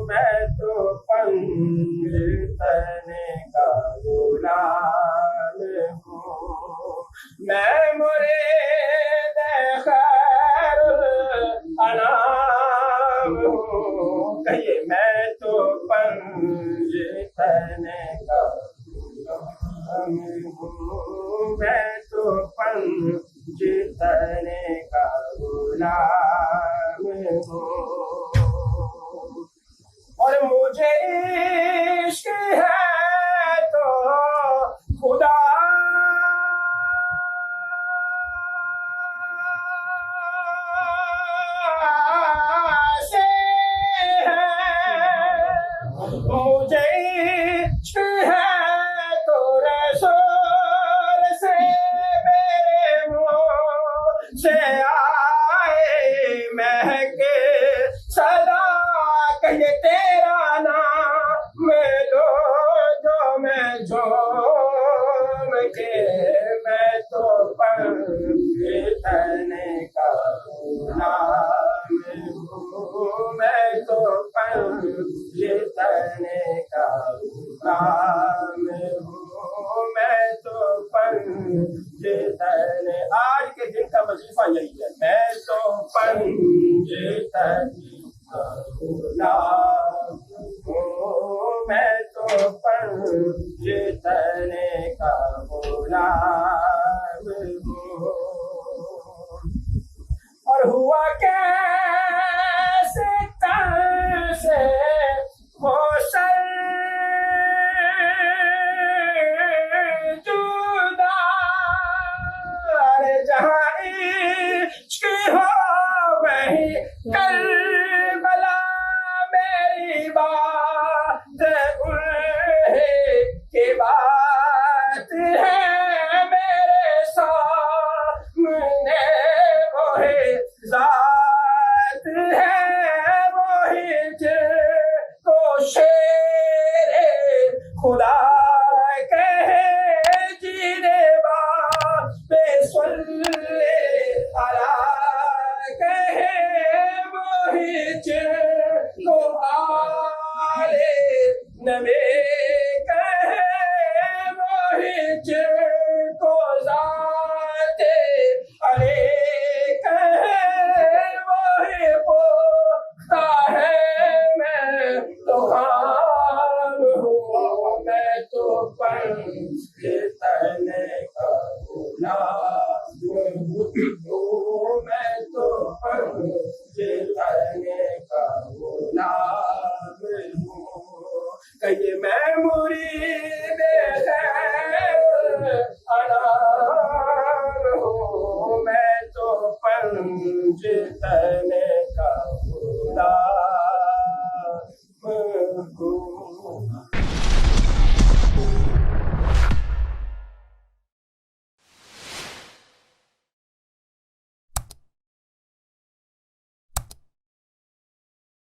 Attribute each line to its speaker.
Speaker 1: میں تو پنجتن کا غلام ہوں میں مرید خیر الانام ہوں کہیے میں تو پنجتن کا غلام ہوں میں تو پنجتن کا غلام ہوں اور مجھے عشق ہے تو خدا سے ہے مجھے عشق ہے تو رسول سے میرے منہ سے آئے مہکے صدا کہے تیرا نام لو جو میں جھوم کے میں تو پنجتن کا غلام ہوں میں تو پنجتن کا غلام ہوں میں تو پنجتن آج کے دن کا وظیفہ یہی ہے میں تو پنجتن غلام ہوں میں تو پنجتن کا غلام ہوں اور ہوا کیسے تن سے وہ سر جدا جہاں عشق ہو وہی کربلا میری بات کی بات ہے میرے سامنے وہی ذات ہے وہی جس کو شیر خدا کہے جینے بے صلی علی کہے وہی جس کو آلے نبی کہے وہی جس کو ذات علی کہے وہی پختہ ہے میں تو خام ہوں میں تو پنجتن کا غلام ہوں میں تو پنجتن